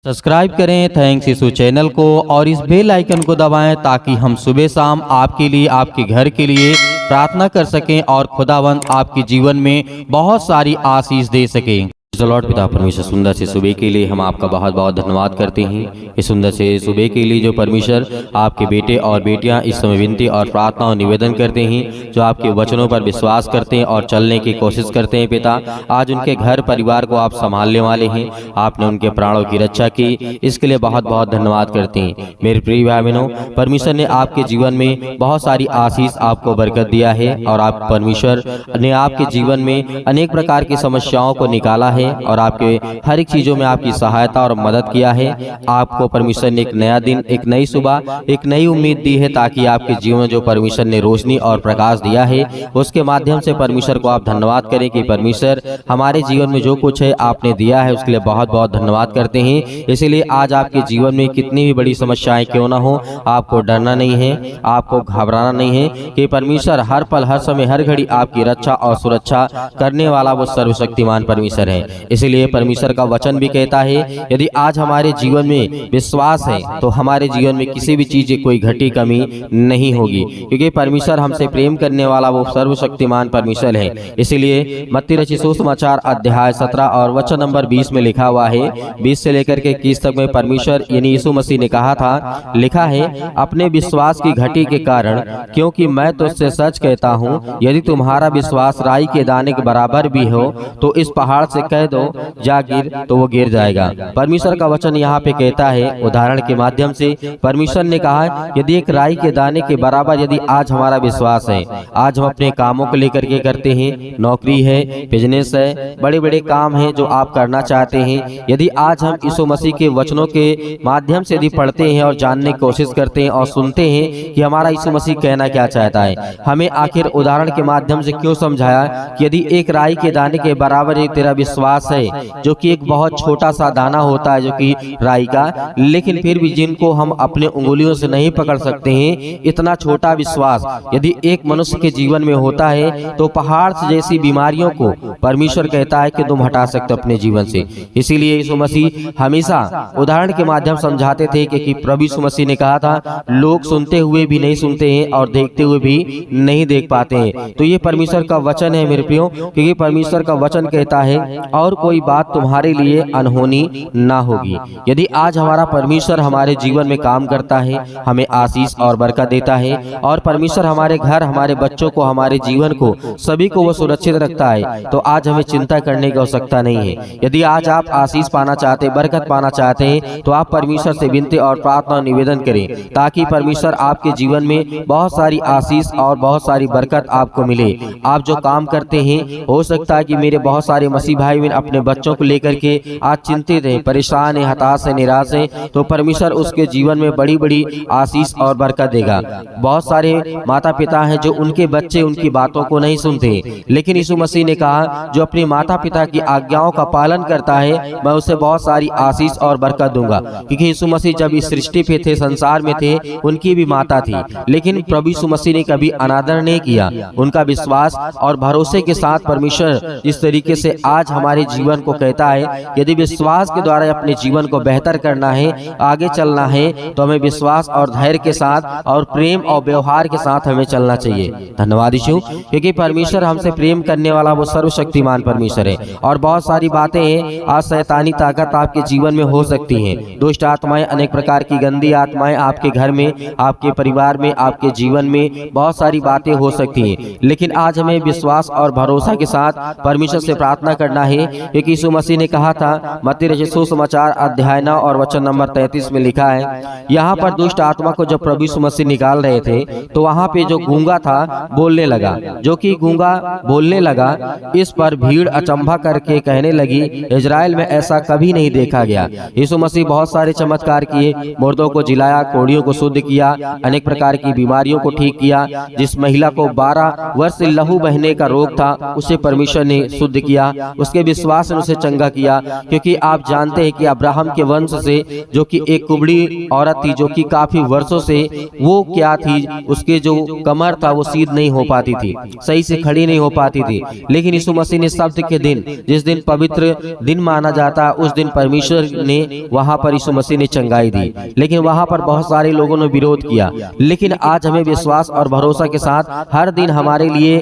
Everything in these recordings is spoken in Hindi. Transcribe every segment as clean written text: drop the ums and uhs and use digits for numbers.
सब्सक्राइब करें थैंक्स यीशु चैनल को और इस बेल आइकन को दबाएं ताकि हम सुबह शाम आपके लिए आपके घर के लिए प्रार्थना कर सकें और खुदावंद आपके जीवन में बहुत सारी आशीष दे सकें। लॉर्ड पिता परमेश्वर, सुंदर से सुबह के लिए हम आपका बहुत बहुत धन्यवाद करते हैं। इस सुंदर से सुबह के लिए जो परमेश्वर आपके बेटे और बेटियां इस समय विनती और प्रार्थना और निवेदन करते हैं, जो आपके वचनों पर विश्वास करते हैं और चलने की कोशिश करते हैं पिता, आज उनके घर परिवार को आप संभालने वाले हैं। आपने उनके प्राणों की रक्षा की, इसके लिए बहुत बहुत धन्यवाद करते हैं। मेरे प्रिय भाई बहनों, परमेश्वर ने आपके जीवन में बहुत सारी आशीष आपको बरकत दिया है और आप परमेश्वर ने आपके जीवन में अनेक प्रकार की समस्याओं को निकाला है और आपके हर एक चीजों में आपकी सहायता और मदद किया है। आपको परमेश्वर ने एक नया दिन, एक नई सुबह, एक नई उम्मीद दी है ताकि आपके जीवन में जो परमेश्वर ने रोशनी और प्रकाश दिया है उसके माध्यम से परमेश्वर को आप धन्यवाद करें कि परमेश्वर हमारे जीवन में जो कुछ है आपने दिया है उसके लिए बहुत बहुत धन्यवाद करते हैं। इसीलिए आज आपके जीवन में कितनी भी बड़ी समस्याएं क्यों ना हो, आपको डरना नहीं है, आपको घबराना नहीं है कि परमेश्वर हर पल हर समय हर घड़ी आपकी रक्षा और सुरक्षा करने वाला वो सर्वशक्तिमान परमेश्वर है। इसलिए परमेश्वर का वचन भी कहता है, यदि आज हमारे जीवन में विश्वास है तो हमारे जीवन में किसी भी चीज की कोई घटी कमी नहीं होगी, क्योंकि परमेश्वर हमसे प्रेम करने वाला वो सर्वशक्तिमान परमेश्वर है। इसलिए मत्ती रचित सुसमाचार अध्याय 17 और वचन नंबर 20 में लिखा हुआ है, 20 से लेकर के 21 तक में परमेश्वर यानी यीशु मसीह ने कहा था, लिखा है, अपने विश्वास की घटी के कारण, क्योंकि मैं तुझसे सच कहता हूँ, यदि तुम्हारा विश्वास राई के दाने के बराबर भी हो तो इस पहाड़ से कह दो जा गिर, तो वो गिर जाएगा। परमेश्वर का वचन यहाँ पे कहता है, उदाहरण के माध्यम से परमेश्वर ने कहा, यदि एक राई के दाने के बराबर यदि आज हमारा विश्वास है, आज हम अपने कामों को लेकर के करते हैं, नौकरी है, बिजनेस है, बड़े बड़े काम हैं जो आप करना चाहते हैं, यदि आज हम यीशु मसीह के वचनों के माध्यम से यदि पढ़ते हैं और जानने की कोशिश करते हैं और सुनते हैं कि हमारा यीशु मसीह कहना क्या चाहता है, हमें आखिर उदाहरण के माध्यम से क्यों समझाया कि यदि एक राई के दाने के बराबर एक तेरा विश्वास है, जो कि एक बहुत छोटा सा दाना होता है जो कि राई का, लेकिन फिर भी जिनको हम अपने उंगलियों से नहीं पकड़ सकते हैं, इतना छोटा विश्वास यदि एक मनुष्य के जीवन में होता है तो पहाड़ से जैसी बीमारियों को परमेश्वर कहता है कि तुम हटा सकते हो अपने जीवन से। इसीलिए यीशु मसीह हमेशा उदाहरण के माध्यम समझाते थे कि प्रभु यीशु मसीह ने कहा था, लोग सुनते हुए भी नहीं सुनते हैं और देखते हुए भी नहीं देख पाते हैं। तो ये परमेश्वर का वचन है मेरे प्रियो, क्योंकि परमेश्वर का वचन कहता है, और कोई बात तुम्हारे लिए अनहोनी ना होगी। यदि आज हमारा परमेश्वर हमारे जीवन में काम करता है, हमें आशीष और बरकत देता है, और परमेश्वर हमारे घर, हमारे बच्चों को, हमारे जीवन को, सभी को वो सुरक्षित रखता है, तो आज हमें चिंता करने की आवश्यकता नहीं है। यदि आज आप आशीष पाना चाहते, बरकत पाना चाहते हैं, तो आप परमेश्वर से विनती और प्रार्थना और निवेदन करें ताकि परमेश्वर आपके जीवन में बहुत सारी आशीष और बहुत सारी बरकत आपको मिले। आप जो काम करते हैं, हो सकता है कि मेरे बहुत सारे मसीह भाई बहन अपने बच्चों को लेकर के आज चिंतित है, परेशान है, हताश है, निराश है, तो परमेश्वर उसके जीवन में बड़ी बड़ी आशीष और बरकत देगा। बहुत सारे माता पिता हैं जो उनके बच्चे उनकी बातों को नहीं सुनते, लेकिन यीशु मसीह ने कहा, जो अपने माता पिता की आज्ञाओं का पालन करता है, मैं उसे बहुत सारी आशीष और बरकत दूंगा। क्योंकि यीशु मसीह जब इस सृष्टि पे थे, संसार में थे, उनकी भी माता थी, लेकिन प्रभु यीशु मसीह ने कभी अनादर नहीं किया। उनका विश्वास और भरोसे के साथ परमेश्वर जिस तरीके से आज हमारे जीवन को कहता है, यदि विश्वास के द्वारा अपने जीवन को बेहतर करना है, आगे चलना है, तो हमें विश्वास और धैर्य के साथ और प्रेम और व्यवहार के साथ हमें चलना चाहिए। धन्यवाद यीशु, क्योंकि परमेश्वर हमसे प्रेम करने वाला वो सर्वशक्तिमान परमेश्वर है। और बहुत सारी बातें हैं, आज शैतानी ताकत आपके जीवन में हो सकती हैं, दुष्ट आत्माएं, अनेक प्रकार की गंदी आत्माएं आपके घर में, आपके परिवार में, आपके जीवन में बहुत सारी बातें हो सकती हैं, लेकिन आज हमें विश्वास और भरोसा के साथ परमेश्वर से प्रार्थना करना है, क्योंकि यीशु मसीह ने कहा था, मत्ती रचित सुसमाचार अध्याय 9 और वचन नंबर 33 में लिखा है, यहाँ पर दुष्ट आत्मा को जब प्रभु यीशु मसीह निकाल रहे थे तो वहाँ पे जो गूंगा था बोलने लगा, जो कि गूंगा बोलने लगा, इस पर भीड़ अचंभा करके कहने लगी, इजराइल में ऐसा कभी नहीं देखा गया। यीशु मसीह बहुत सारे चमत्कार किए, मुर्दों को जिलाया, कोढ़ियों को शुद्ध किया, अनेक प्रकार की बीमारियों को ठीक किया। जिस महिला को 12 वर्ष से लहू बहने का रोग था, उसे परमेश्वर ने शुद्ध किया, उसके विश्वास ने उसे चंगा किया, क्योंकि आप जानते हैं कि अब्राहम के वंश से जो कि एक कुबड़ी औरत थी, जो कि काफी वर्षों से वो क्या थी, उसके जो कमर था वो सीध नहीं हो पाती थी, सही से खड़ी नहीं हो पाती थी। लेकिन यीशु मसीह ने शब्द के दिन, जिस दिन पवित्र दिन माना जाता है, उस दिन परमेश्वर ने वहां पर यीशु मसीह ने चंगाई दी। लेकिन वहां पर बहुत सारे लोगों ने विरोध किया। लेकिन आज हमें विश्वास और भरोसा के साथ हर दिन हमारे लिए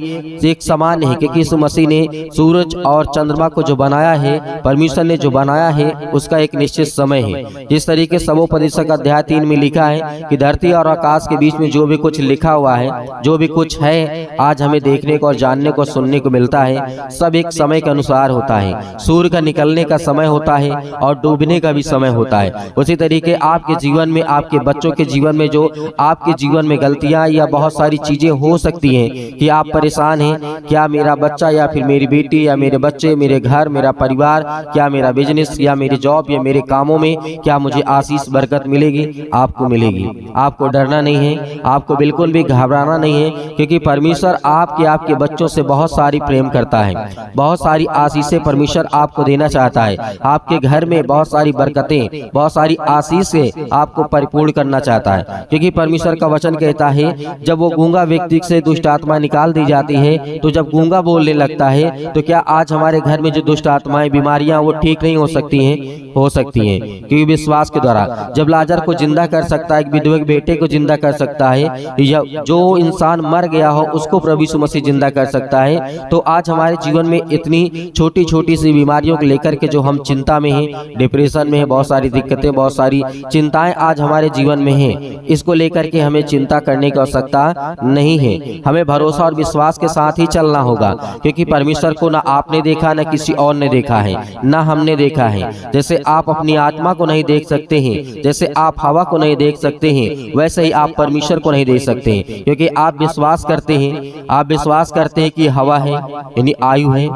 एक समान है, क्योंकि यीशु मसीह ने सूरज और चंद्रमा को जो बनाया है, परमेश्वर ने जो बनाया है, उसका एक निश्चित समय है। जिस तरीके सबोपदेशक अध्याय 3 में लिखा है कि धरती और आकाश के बीच में जो भी कुछ लिखा हुआ है, जो भी कुछ है आज हमें देखने को और जानने को सुनने को मिलता है, सब एक समय के अनुसार होता है। सूर्य का निकलने का समय होता है और डूबने का भी समय होता है। उसी तरीके आपके जीवन में, आपके बच्चों के जीवन में जो आपके जीवन में गलतियां या बहुत सारी चीजें हो सकती हैं कि आप परेशान हैं, क्या मेरा बच्चा या फिर मेरी बेटी या मेरे बच्चे, मेरे घर, मेरा परिवार, क्या मेरा बिजनेस या मेरे जॉब या मेरे कामों में क्या मुझे आशीष बरकत मिलेगी? आपको मिलेगी। आपको डरना नहीं है, आपको बिल्कुल भी घबराना नहीं है, क्योंकि परमेश्वर आपके बच्चों से बहुत सारी प्रेम करता है। बहुत सारी आशीषें परमेश्वर आपको देना चाहता है। आपके घर में बहुत सारी बरकतें, बहुत सारी आशीषें आपको परिपूर्ण करना चाहता है, क्योंकि परमेश्वर का वचन कहता है जब वो गूंगा व्यक्ति से दुष्ट आत्मा निकाल दी जाती है, तो जब गूंगा बोलने लगता है, तो क्या आज हमारे घर में जो दुष्ट आत्माएं, बीमारियां वो ठीक नहीं हो सकती हैं? हो सकती हैं, क्योंकि विश्वास के द्वारा जब लाजर को जिंदा कर सकता है, एक विधवा के बेटे को जिंदा कर सकता है, या जो इंसान मर गया हो उसको प्रभु यीशु मसीह जिंदा कर सकता है, तो आज हमारे जीवन में इतनी छोटी छोटी सी बीमारियों को लेकर के जो हम चिंता में हैं, डिप्रेशन में है, बहुत सारी दिक्कतें, बहुत सारी चिंताएं आज हमारे जीवन में हैं, इसको लेकर के हमें चिंता करने की आवश्यकता नहीं है। हमें भरोसा और विश्वास के साथ ही चलना होगा, क्योंकि परमेश्वर को ना आपने देखा, ना किसी और ने देखा है, ना हमने देखा है। जैसे आप अपनी आत्मा को नहीं देख सकते हैं, जैसे आप हवा को नहीं देख सकते हैं, वैसे ही आप परमेश्वर को नहीं देख सकते हैं, क्योंकि आप विश्वास करते हैं, आप विश्वास करते हैं कि हवा है यानी आयु है,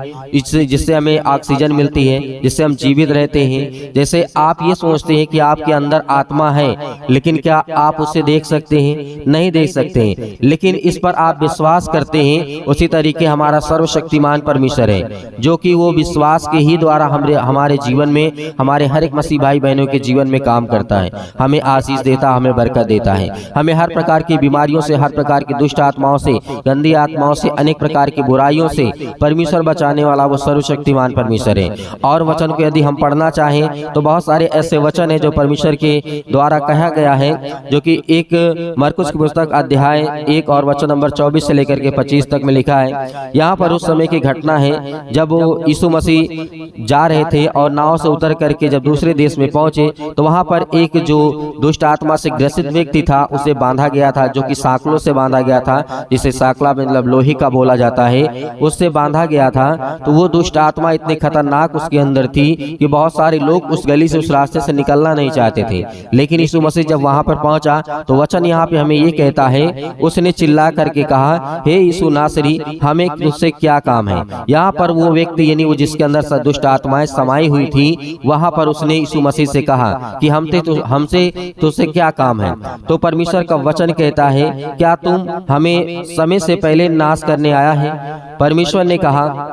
जिससे हमें ऑक्सीजन मिलती है, जिससे हम जीवित रहते हैं। जैसे आप ये सोचते हैं कि आपके अंदर आत्मा है, लेकिन क्या आप उसे देख सकते हैं? नहीं देख सकते हैं, लेकिन इस पर आप विश्वास करते हैं। उसी तरीके हमारा सर्वशक्तिमान परमेश्वर है, जो कि वो विश्वास के ही द्वारा हमारे जीवन में, हमारे हर एक मसीह भाई बहनों के जीवन में काम करता है, हमें आशीष देता, हमें बरकत देता है, हमें हर प्रकार की बीमारियों से, हर प्रकार की दुष्ट आत्माओं से, गंदी आत्माओं से, अनेक प्रकार की बुराइयों से परमेश्वर बचाने वाला वो सर्वशक्तिमान परमेश्वर है। और वचन को यदि हम पढ़ना चाहें तो बहुत सारे ऐसे वचन है जो परमेश्वर के द्वारा कहा गया है, जो कि एक मरकुस की पुस्तक अध्याय 1 और वचन नंबर 24 से लेकर के 25 तक में लिखा है। यहाँ पर उस समय की घटना है जब वो यीशु मसीह जा रहे थे और नाव से उतर करके जब दूसरे देश में पहुंचे, तो वहां पर एक जो दुष्ट आत्मा से ग्रसित व्यक्ति था उसे बांधा गया था, जो कि सांकलों से बांधा गया था, जिसे सांकला मतलब लोहे का बोला जाता है, उससे बांधा गया था। तो वो दुष्ट आत्मा इतनी खतरनाक उसके अंदर थी कि बहुत सारे लोग उस गली से, उस रास्ते से निकलना नहीं चाहते थे। लेकिन यीशु मसीह जब वहां पर पहुंचा तो वचन यहाँ पे हमें ये कहता है, उसने चिल्ला करके कहा, हे यीशु नासरी, हमें तुझसे क्या काम है? यहाँ पर वो व्यक्ति यानी वो जिसके अंदर दुष्ट आत्माएं समाई हुई थी, वहां पर उसने यीशु मसीह से कहा कि हमसे तुझसे क्या काम है? तो परमेश्वर का वचन कहता है, क्या तुम हमें समय से पहले नाश करने आया है? परमेश्वर ने कहा,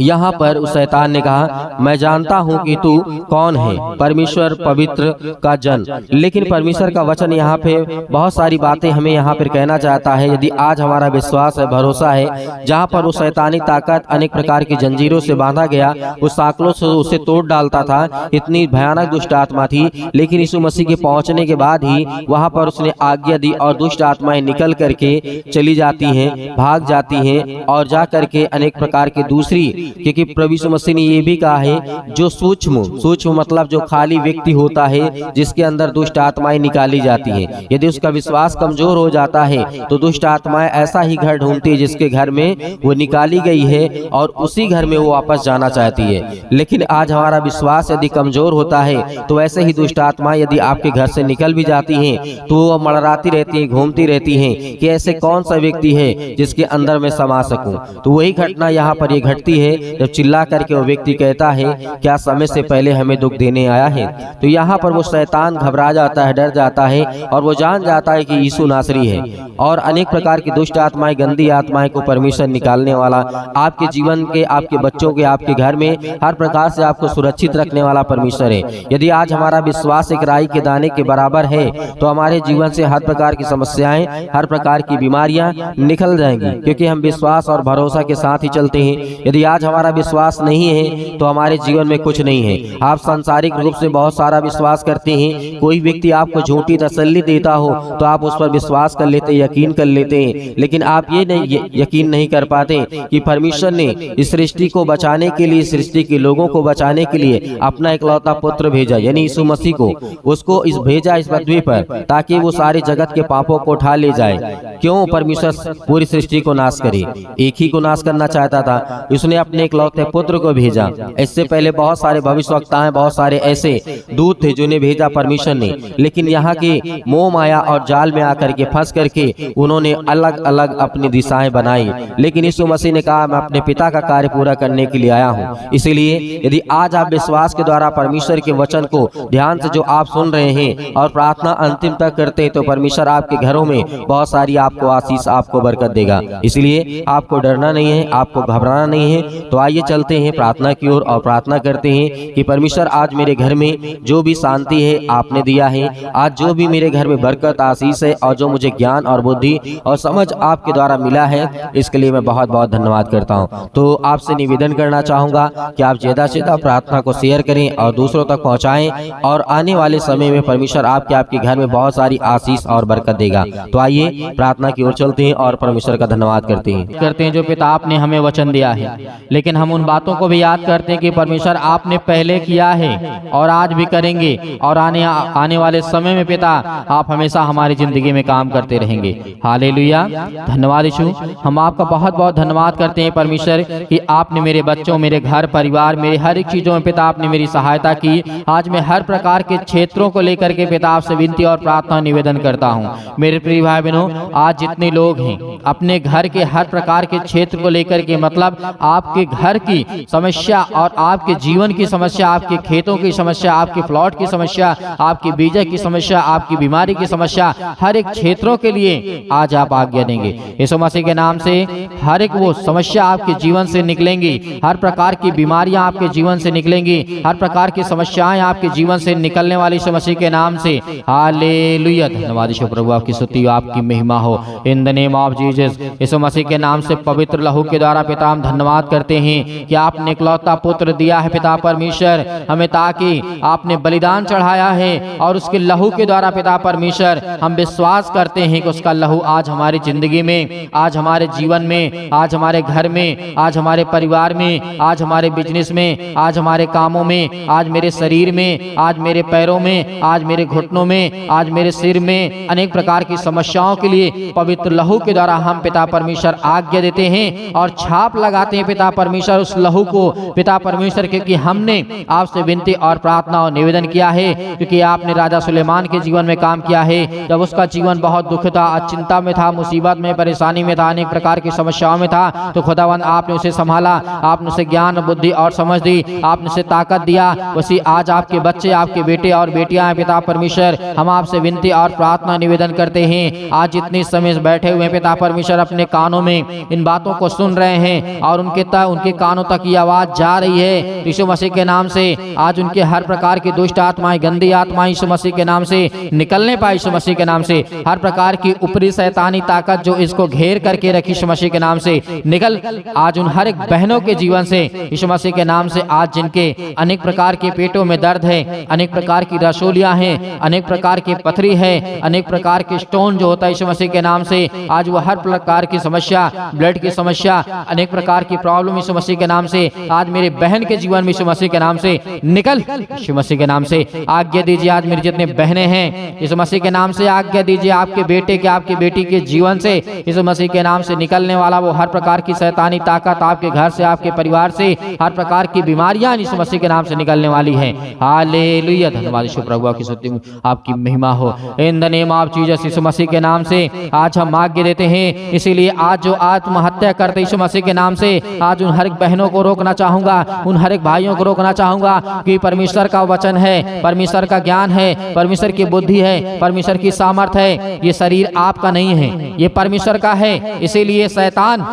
यहाँ पर उस शैतान ने कहा, मैं जानता हूँ कि तू कौन है, परमेश्वर पवित्र का जन। लेकिन परमेश्वर का वचन यहाँ पे बहुत सारी बातें हमें यहाँ पर कहना चाहता है। यदि आज हमारा विश्वास है, भरोसा है, जहाँ पर उस शैतानी ताकत अनेक प्रकार की जंजीरों से बांधा गया, उस सांकलों से उसे तोड़ डालता था, इतनी भयानक दुष्ट आत्मा थी, लेकिन यीशु मसीह के पहुंचने के बाद ही वहां पर उसने आज्ञा दी और दुष्ट आत्माएं निकल करके चली जाती हैं, भाग जाती हैं और जा करके अनेक प्रकार की दूसरी, क्योंकि प्रभु यीशु मसीह ने ये भी कहा है, जो सूक्ष्म मतलब जो खाली व्यक्ति होता है, जिसके अंदर दुष्ट आत्माएं निकाली जाती हैं, यदि उसका विश्वास कमजोर हो जाता है तो दुष्ट आत्माएं ऐसा ही घर ढूंढती है जिसके घर में वो निकाली गई है और उसी घर में वो वापस जाना चाहती है। लेकिन आज हमारा विश्वास यदि कमजोर होता है तो वैसे ही दुष्ट आत्माएं यदि आपके घर से निकल भी जाती हैं तो वो मड़राती रहती हैं, घूमती रहती हैं कि ऐसे कौन सा व्यक्ति है जिसके अंदर मैं समा सकूं। तो वही घटना यहाँ पर ये घटती है है जब चिल्ला करके वो व्यक्ति कहता है क्या समय से पहले हमें दुख देने आया है। तो यहाँ पर वो शैतान घबरा जाता है, डर जाता है और वो जान जाता है कि यीशु नासरी है। और अनेक प्रकार की दुष्ट आत्माएं, गंदी आत्माएं को परमेश्वर निकालने वाला, आपके जीवन के, आपके बच्चों के, आपके घर में हर प्रकार से आपको सुरक्षित रखने वाला परमेश्वर है। यदि आज हमारा विश्वास एक राई के दाने के बराबर है तो हमारे जीवन से हर प्रकार की समस्याएं, हर प्रकार की बीमारियां निकल जाएंगी, क्योंकि हम विश्वास और भरोसा के साथ ही चलते हैं। यदि आज हमारा विश्वास नहीं है तो हमारे जीवन में कुछ नहीं है। आप सांसारिक रूप से बहुत सारा विश्वास करते हैं, कोई व्यक्ति आपको झूठी तसल्ली देता हो तो आप उस पर विश्वास कर लेते, यकीन कर लेते हैं, लेकिन आप ये नहीं यकीन नहीं कर पाते कि परमेश्वर ने इस सृष्टि को बचाने के लिए, सृष्टि के लोगों को बचाने के लिए अपना इकलौता पुत्र भेजा, यानी यीशु मसीह को, उसको इस भेजा इस पृथ्वी पर, ताकि वो सारे जगत के पापों को उठा ले जाए। क्यों परमेश्वर पूरी सृष्टि को नाश करे? एक ही को नाश करना चाहता था, उसने अपने इकलौते पुत्र को भेजा। इससे पहले बहुत सारे भविष्यवक्ता हैं, बहुत सारे ऐसे दूत थे जिन्हें भेजा परमेश्वर ने, लेकिन यहाँ के मोह माया और जाल में आकर के फंस करके उन्होंने अलग अलग अपनी दिशाएं बनाई। लेकिन यीशु मसीह ने कहा मैं अपने पिता का कार्य पूरा करने के लिए आया हूँ। इसीलिए यदि आज आप विश्वास के द्वारा परमेश्वर के वचन को ध्यान से जो आप सुन रहे हैं और प्रार्थना अंतिम तक करते हैं, तो परमेश्वर आपके घरों में बहुत सारी आपको आशीष, आपको बरकत देगा। इसलिए आपको डरना नहीं है, आपको घबराना नहीं है। तो आइए चलते हैं प्रार्थना की ओर और प्रार्थना करते हैं कि परमेश्वर आज मेरे घर में जो भी शांति है आपने दिया है, आज जो भी मेरे घर में बरकत, आशीष है और जो मुझे ज्ञान और बुद्धि और समझ आपके द्वारा मिला है, इसके लिए मैं बहुत बहुत धन्यवाद करता हूँ। तो आपसे निवेदन करना चाहूँगा कि आप ज़्यादा से ज़्यादा प्रार्थना को शेयर करें और दूसरों तक पहुँचाएं, और आने वाले समय में परमेश्वर आपके घर में बहुत सारी आशीष और बरकत देगा। तो आइए प्रार्थना की ओर चलते हैं और परमेश्वर का धन्यवाद करते हैं। जो पिता आपने हमें वचन दिया है, लेकिन हम उन बातों को भी याद करते हैं कि परमेश्वर आपने पहले किया है और आज भी करेंगे, और आने वाले समय में पिता आप हमेशा हमारी जिंदगी में काम करते रहेंगे। हालेलुया, धन्यवाद यीशु। हम आपका बहुत बहुत धन्यवाद करते हैं परमेश्वर कि आपने मेरे बच्चों, मेरे घर परिवार, मेरे हर एक चीजों में पिता आपने मेरी सहायता की। आज मैं हर प्रकार के क्षेत्रों को लेकर के पिता आपसे विनती और प्रार्थना निवेदन करता हूँ। मेरे प्रिय भाई बहनों, आज जितने लोग हैं अपने घर के हर प्रकार के क्षेत्र को लेकर के, मतलब आपके घर की समस्या और आपके जीवन की समस्या, आपके खेतों की समस्या, आपके प्लॉट की समस्या, आपकी बीजा की समस्या, आपकी बीमारी की समस्या, हर एक क्षेत्रों के लिए आज आप आज्ञा देंगे। यीशु मसीह के नाम से हर एक वो समस्या आपके जीवन से निकलेंगी, हर प्रकार की बीमारियां आपके जीवन से निकलेंगी, हर प्रकार की समस्याएं आपके जीवन से निकलने वाली यीशु मसीह के नाम से। हालेलुया, धन्यवाद यीशु प्रभु, आपकी स्तुति, आपकी महिमा हो in the name of Jesus. Yeshu Masih के नाम से पवित्र लहू के द्वारा पिता हम धन्यवाद करते हैं कि आपने इकलौता पुत्र दिया है पिता परमेश्वर हमें, ताकि आपने बलिदान चढ़ाया है और उसके लहू के द्वारा पिता परमेश्वर हम विश्वास करते हैं कि उसका लहू आज हमारी जिंदगी में, आज हमारे जीवन में, आज हमारे घर में, आज हमारे परिवार में, आज हमारे बिजनेस में, आज हमारे कामों में, आज मेरे शरीर में, आज मेरे पैरों में, आज मेरे घुटनों में, आज मेरे सिर में, अनेक प्रकार की समस्याओं के लिए पवित्र लहू के द्वारा हम पिता परमेश्वर आज्ञा देते हैं और छाप लगाते हैं पिता परमेश्वर उस लहू को पिता परमेश्वर, क्योंकि हमने आपसे विनती और प्रार्थना और निवेदन किया है, क्योंकि आपने राजा सुलेमान के जीवन में काम किया है। जब उसका जीवन बहुत दुख था, चिंता में था, मुसीबत में, परेशानी में था, अनेक प्रकार की समस्याओं में था, तो खुदावंद आपने उसे संभाला, आपने उसे ज्ञान, बुद्धि और समझ दी, आपने उसे ताकत दिया। उसी आज आपके बच्चे, आपके बेटे और बेटियां हैं पिता परमेश्वर, हम आपसे विनती और प्रार्थना निवेदन करते हैं। आज जितने समय बैठे हुए पिता परमेश्वर अपने कानों में इन बातों को सुन रहे हैं और उनके कानों तक ये आवाज जा रही है, यीशु मसीह के नाम से आज उनके हर प्रकार की दुष्ट आत्माएं, गंदी आत्माएं यीशु मसीह के नाम से निकलने पाए। यीशु मसीह के नाम से हर प्रकार की ऊपरी शैतानी ताकत जो इसको घेर करके रखी यीशु मसीह के नाम से निकल आज उन हर एक बहनों के जीवन से यीशु मसीह के नाम से। आज जिनके अनेक प्रकार के पेटों में दर्द है, अनेक प्रकार की रसोलियां हैं, अनेक प्रकार की पथरी है, अनेक प्रकार के स्टोन जो होता है यीशु मसीह के नाम से, आज वो हर प्रकार की समस्या, ब्लड की समस्या, अनेक प्रकार की प्रॉब्लम यीशु मसीह के नाम से आज मेरे बहन के जीवन में यीशु मसीह के नाम से निकल, यीशु मसीह के नाम से आज्ञा दीजिए। आज मेरी जितने बहनें हैं यीशु मसीह के नाम से आज्ञा दीजिए, आपके बेटे के, आपकी बेटी के जीवन से यीशु मसीह के नाम से निकलने वाला वो हर प्रकार की शैतानी ताकत आपके घर से, आपके परिवार से, हर प्रकार की बीमारियां यीशु मसीह के नाम से निकलने वाली है। हालेलुया, धन्यवाद यीशु प्रभु, की स्तुति, आपकी महिमा हो in the name of Jesus. Yeshu Masih के नाम से आज हम आज्ञा देते हैं। इसीलिए आज जो आत्महत्या करते यीशु मसीह के नाम से, आज आज उन हर एक बहनों को रोकना चाहूँगा, उन हर एक भाइयों को रोकना चाहूँगा कि परमेश्वर का वचन है, परमेश्वर का ज्ञान है, परमेश्वर की बुद्धि है, परमेश्वर की सामर्थ है। ये शरीर आपका नहीं है, ये परमेश्वर का है। इसीलिए शैतान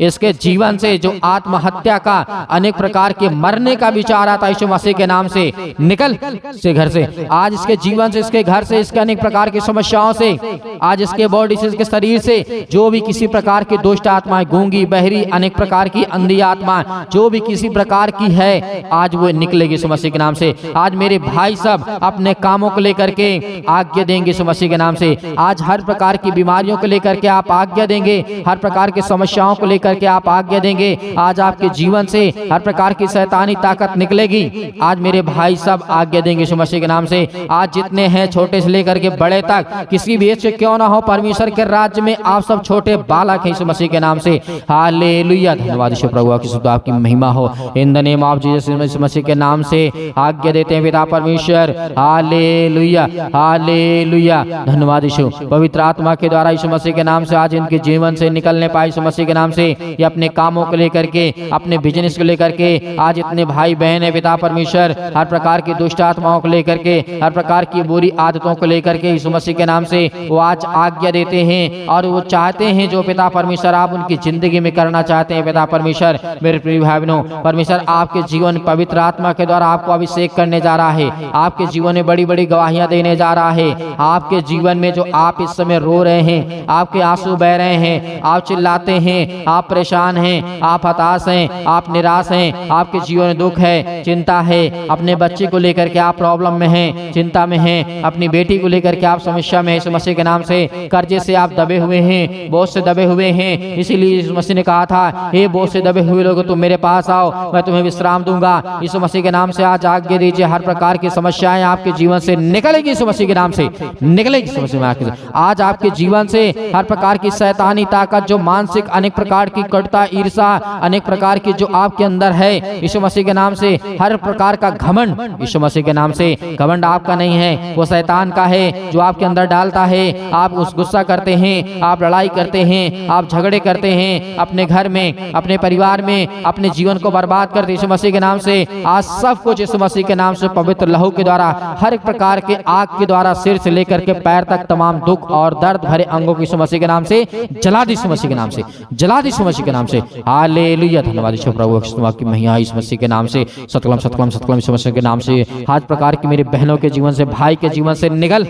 इसके जीवन से जो आत्महत्या का, अनेक प्रकार के मरने का विचार आता है, यीशु मसीह के नाम से निकल से घर से। आज इसके जीवन से, इसके घर से, इसके अनेक प्रकार की समस्याओं से, आज इसके बॉडी से, इसके शरीर से जो भी किसी प्रकार की दुष्ट आत्माएं, गूंगी, बहरी, अनेक प्रकार की अंधी आत्मा जो भी किसी प्रकार की है, आज वो निकलेगी यीशु मसीह के नाम से। आज मेरे भाई सब अपने कामों को लेकर के आज्ञा देंगे यीशु मसीह के नाम से। आज हर प्रकार की बीमारियों को लेकर के आप आज्ञा देंगे, हर प्रकार की समस्याओं को लेकर के आप आज्ञा देंगे। आज आपके जीवन से हर प्रकार की शैतानी ताकत निकलेगी। आज मेरे भाई सब आज्ञा देंगे यीशु मसीह के नाम से। आज जितने हैं, छोटे से लेकर के बड़े तक, किसी भी एज से क्यों ना हो, परमेश्वर के राज्य में आप सब छोटे बालक हैं यीशु मसीह के नाम से। हालेलुया, धन्यवाद यीशु प्रभु, आपकी महिमा हो। In the name of Jesus Yeshu Masih के नाम से आज्ञा देते हैं पिता परमेश्वर। हालेलुया, हालेलुया, धन्यवाद यीशु। पवित्र आत्मा के द्वारा यीशु मसीह के नाम से आज इनके जीवन से निकलने पाए यीशु मसीह के नाम से। ये अपने कामों को लेकर के, अपने बिजनेस को लेकर के, आज इतने भाई बहन है पिता परमेश्वर, हर प्रकार की दुष्ट आत्माओं को लेकर के, हर प्रकार की बुरी आदतों को लेकर के यीशु मसीह के नाम से वो आज आज्ञा देते हैं और वो चाहते हैं जो पिता परमेश्वर आप उनकी जिंदगी में करना चाहते हैं पिता परमेश्वर। मेरे प्रिय भाई बहनों, परमेश्वर आपके जीवन पवित्र आत्मा के द्वारा आपको अभिषेक करने जा रहा है। आपके जीवन में बड़ी बड़ी गवाहियां देने जा रहा है। आपके जीवन में जो आप इस समय रो रहे हैं, आपके आंसू बह रहे हैं, आप चिल्लाते हैं, आप परेशान हैं, आप हताश हैं, आप निराश हैं, आपके जीवन में दुख है, चिंता है, अपने बच्चे को लेकर के आप प्रॉब्लम में हैं, चिंता में हैं, अपनी बेटी को लेकर के आप समस्या में यीशु मसीह के नाम से, कर्जे से आप दबे हुए हैं, बोझ से दबे हुए हैं। इसीलिए यीशु मसीह ने कहा था, हे बोझ से दबे हुए लोग तुम मेरे पास आओ, मैं तुम्हें विश्राम दूंगा। यीशु मसीह के नाम से आज आज्ञा दीजिए, हर प्रकार की समस्याएं आपके जीवन से निकलेगी यीशु मसीह के नाम से, निकलेगी यीशु मसीह में। आज आपके जीवन से हर प्रकार की शैतानी ताकत, जो मानसिक अनेक प्रकार की कटुता, ईर्षा, अनेक प्रकार की जो आपके अंदर है, यीशु मसीह के नाम से हर प्रकार का घमंड, यीशु मसीह के नाम से, घमंड आपका नहीं है, वो शैतान का है जो आपके अंदर डालता है। आप उस गुस्सा करते हैं, आप लड़ाई करते हैं, आप झगड़े करते हैं अपने घर में, अपने परिवार में, अपने जीवन को बर्बाद करते यीशु मसीह के नाम से। आज सब कुछ यीशु मसीह के नाम से पवित्र लहू के द्वारा, हर एक प्रकार के आग के द्वारा, सिर से लेकर के पैर तक तमाम दुख और दर्द भरे अंगों को यीशु मसीह के नाम से जला दी, यीशु मसीह के नाम से जला दी, यीशु मसीह के नाम से। हालेलुया, धन्यवाद यीशु प्रभु, आपकी महिमा यीशु मसीह के नाम से। सतकलम सतकलम सतकलम यीशु मसीह के नाम से। हर प्रकार की मेरी बहनों के जीवन से, भाई के जीवन से निकल,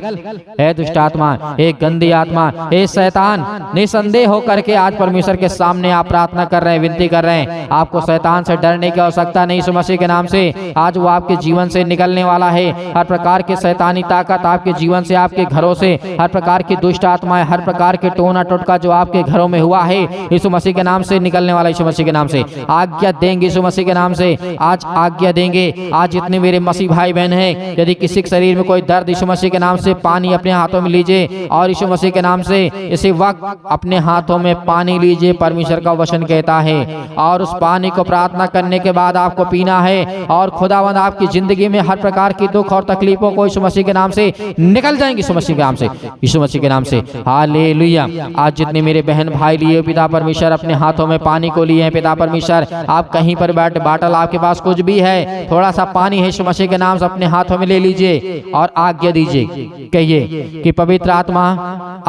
हे दुष्ट आत्मा, हे गंदी आत्मा, हे शैतान, निसंदेह होकर के आज परमेश्वर के सामने आप प्रार्थना कर रहे हैं, विनती कर रहे हैं। आपको शैतान से डरने की आवश्यकता नहीं यीशु मसीह के नाम से। आज वो आपके जीवन से निकलने वाला है। हर प्रकार के शैतानी ताकत आपके जीवन से, आपके घरों से, हर प्रकार की दुष्ट आत्माएं, हर प्रकार के टोना टोटका जो आपके घरों में हुआ है, यीशु मसीह के नाम से निकलने वाला यीशु मसीह के नाम से आज्ञा देंगे यीशु मसीह के नाम से। आज आज्ञा देंगे। आज जितने मेरे मसीह भाई बहन हैं, यदि किसी के शरीर में कोई दर्द, यीशु मसीह के नाम से पानी अपने हाथों में लीजिए और यीशु मसीह के नाम से इसी वक्त अपने हाथों में पानी लीजिए। परमेश्वर का वचन कहता है, और उस पानी को प्रार्थना करने के बाद आपको पीना है और खुदावंद आपकी जिंदगी में हर प्रकार की दुख और तकलीफों को यीशु मसीह के नाम से निकल जाएंगे यीशु मसीह के नाम से, यीशु मसीह के नाम से। हालेलुया। आज जितने मेरे बहन भाई लिए पिता परमेश्वर अपने हाथों में पानी को लिए हैं पिता परमेश्वर, आप कहीं पर बैठ, बाटल आपके पास कुछ भी है, थोड़ा सा पानी है यीशु मसीह के नाम से अपने हाथों में ले लीजिए और आज्ञा दीजिए। कहिए कि पवित्र आत्मा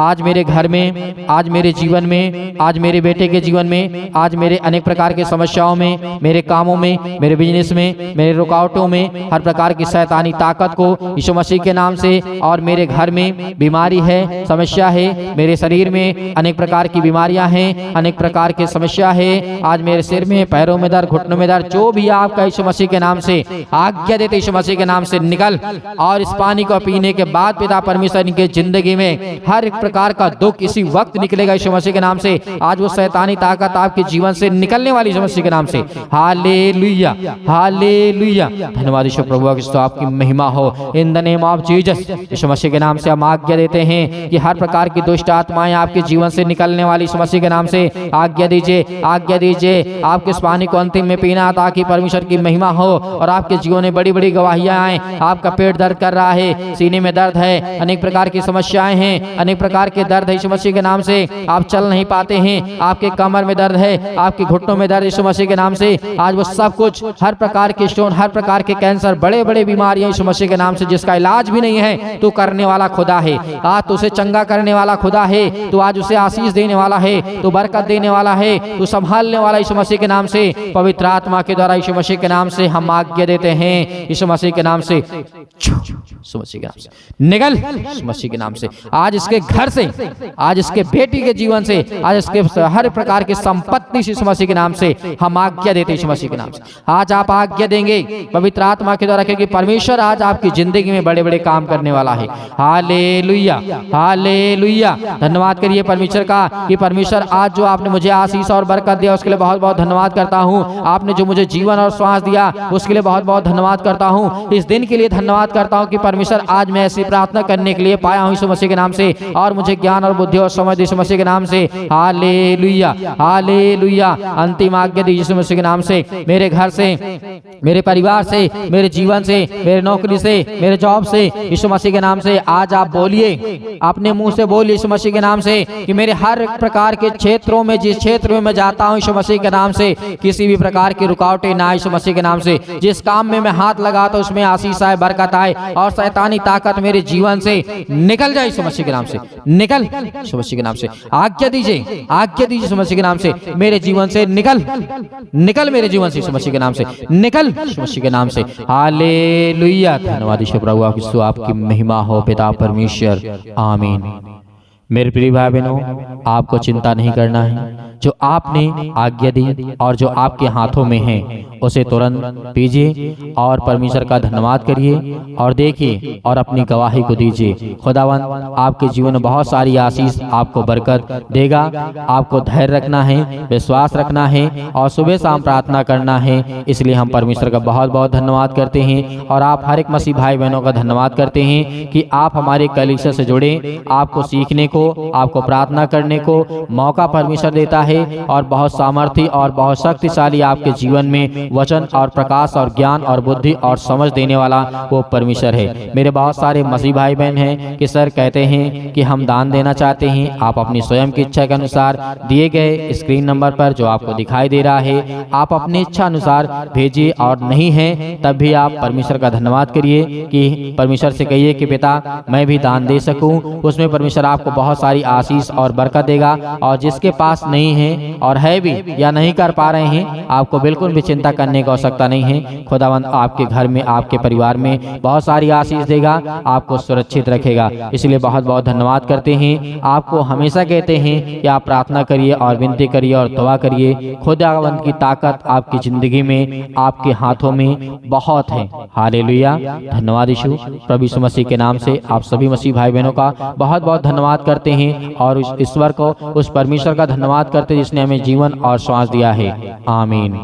आज मेरे घर में, आज मेरे जीवन में, आज मेरे बेटे के जीवन में, आज मेरे अनेक प्रकार की समस्याओं में, मेरे कामों में, मेरे बिजनेस में, मेरे रुकावटों में, हर प्रकार की शैतानी ताकत को यीशु मसीह के नाम से, और मेरे घर में बीमारी है, समस्या है, मेरे शरीर में अनेक प्रकार की बीमारियां हैं, अनेक प्रकार की समस्या है, आज मेरे सिर में, पैरों में दर्द, घुटनों में दर्द, जो भी आपका यीशु मसीह के नाम से आज्ञा देते यीशु मसीह के नाम से निकल। और इस पानी को पीने के बाद पिता परमेश्वर इनके जिंदगी में हर एक प्रकार का दुख इसी वक्त निकलेगा यीशु मसीह के नाम से। आज वो शैतानी ताकत आपके जीवन से निकलने वाली यीशु मसीह के नाम से। हालेलुया, हालेलुया, धन्यवाद यीशु प्रभु, आपकी महिमा हो। In the name of Jesus Yeshu Masih के नाम से हम आज्ञा देते हैं कि हर प्रकार की दुष्ट आत्माएं आपके जीवन से निकलने वाली यीशु मसीह के नाम से आज्ञा दीजिए, आज्ञा दीजिए। आपके इस पानी को अंतिम में पीना ताकि परमेश्वर की महिमा हो और आपके जीवन में बड़ी बड़ी गवाहियां आए। आपका पेट दर्द कर रहा है, सीने में दर्द है, अनेक प्रकार की समस्याएं हैं, अनेक प्रकार के दर्द है यीशु मसीह के नाम से, आप चल नहीं पाते हैं, आपके कमर में दर्द है, आपके घुटनों घुटनों में दर्द यीशु मसीह के नाम से आज वो सब कुछ, हर प्रकार के स्टोन, हर प्रकार के कैंसर, बड़े बड़े बीमारियां यीशु मसीह के नाम से जिसका इलाज भी नहीं है, तो करने वाला खुदा है। आज तो उसे चंगा करने वाला खुदा है, तो आज उसे आशीष देने वाला है, तो बरकत देने वाला है, तो संभालने वाला यीशु मसीह के नाम से, पवित्र आत्मा के द्वारा यीशु मसीह के नाम से हम आज्ञा देते हैं, यीशु मसीह के नाम से, यीशु मसीह के नाम से निकल, यीशु मसीह के नाम से आज इसके घर से, आज इसके बेटी के जीवन से, आज इसके हर प्रकार की संपत्ति यीशु मसीह के नाम से हम आज्ञा देते हैं यीशु मसीह के नाम से। आज आप आज्ञा देंगे पवित्र आत्मा के द्वारा, क्योंकि परमेश्वर आज आपकी जिंदगी में बड़े बड़े काम करने वाला है। Hallelujah, hallelujah. धन्यवाद करिए परमेश्वर का कि परमेश्वर आज जो आपने मुझे आशीष और बरकत दिया उसके लिए बहुत बहुत धन्यवाद करता हूँ। आपने जो मुझे जीवन और श्वास दिया उसके लिए बहुत बहुत धन्यवाद करता हूँ। इस दिन के लिए धन्यवाद करता हूँ कि परमेश्वर आज मैं ऐसी प्रार्थना करने के लिए पाया हूँ यीशु मसीह के नाम से, और मुझे ज्ञान और बुद्धि और समझ यीशु मसीह के नाम से। Hallelujah, hallelujah. अंतिम आज्ञा दी यीशु मसीह के नाम से, मेरे घर से, मेरे परिवार से, मेरे जीवन से, मेरे नौकरी से, मेरे जॉब से, यीशु मसीह के नाम से आज आप बोलिए, अपने मुंह से बोलिए यीशु मसीह के नाम से कि मेरे हर प्रकार के क्षेत्रों में, जिस क्षेत्र में मैं जाता हूँ यीशु मसीह के नाम से किसी भी प्रकार की रुकावटें ना, यीशु मसीह के नाम से जिस काम में मैं हाथ लगाता हूँ उसमें आशीष आए, बरकत आए, और शैतानी ताकत मेरे जीवन से निकल जाए यीशु मसीह के नाम से, निकल यीशु मसीह के नाम से। आज्ञा दीजिए, आज्ञा दीजिए यीशु मसीह के नाम से, मेरे जीवन से निकल, निकल मेरे जीवन से यीशु मसीह के नाम से, निकल यीशु मसीह के नाम से। हालेलुया। धन्यवाद यीशु प्रभु, आपकी महिमा हो पिता परमेश्वर, आमीन। मेरे प्रिय भाई बहनों, आपको चिंता नहीं करना है। जो आपने आज्ञा दी और जो आपके हाथों में है उसे तुरंत पीजिए और परमेश्वर का धन्यवाद करिए और देखिए और अपनी गवाही को दीजिए। खुदावंद आपके जीवन में बहुत सारी आशीष, आपको बरकत देगा। आपको धैर्य रखना है, विश्वास रखना है और सुबह शाम प्रार्थना करना है। इसलिए हम परमेश्वर का बहुत बहुत धन्यवाद करते हैं और आप हर एक मसीह भाई बहनों का धन्यवाद करते हैं कि आप हमारे कलीसिया से जुड़े। आपको सीखने को, आपको प्रार्थना करने को मौका परमेश्वर देता है और बहुत सामर्थ्य और बहुत शक्तिशाली आपके जीवन में वचन और प्रकाश और ज्ञान और बुद्धि और समझ देने वाला वो परमेश्वर है। मेरे बहुत सारे मसीह भाई बहन हैं कि सर कहते हैं कि हम दान देना चाहते हैं। आप अपनी स्वयं की इच्छा के अनुसार दिए गए स्क्रीन नंबर पर जो आपको दिखाई दे रहा है आप अपनी इच्छा अनुसार भेजिए, और नहीं है तब भी आप परमेश्वर का धन्यवाद करिए कि परमेश्वर से कहिए कि पिता मैं भी दान दे सकूं। उसमें परमेश्वर आपको बहुत सारी आशीष और बरकत देगा। और जिसके पास नहीं है और है भी या नहीं कर पा रहे हैं, आपको बिल्कुल भी चिंता करने की आवश्यकता नहीं है। खुदावंद आपके घर में, आपके परिवार में बहुत सारी आशीष देगा, आपको सुरक्षित रखेगा। इसलिए बहुत बहुत धन्यवाद करते हैं। आपको हमेशा कहते हैं कि आप प्रार्थना करिए और विनती करिए और दुआ करिए। खुदावंद की ताकत आपकी जिंदगी में, आपके हाथों में बहुत है। हालेलुया। धन्यवाद यीशु प्रभु यीशु मसीह के नाम से आप सभी मसीह भाई बहनों का बहुत बहुत धन्यवाद करते हैं और उस ईश्वर को, उस परमेश्वर का धन्यवाद करते हैं जिसने हमें जीवन और श्वास दिया है। आमीन।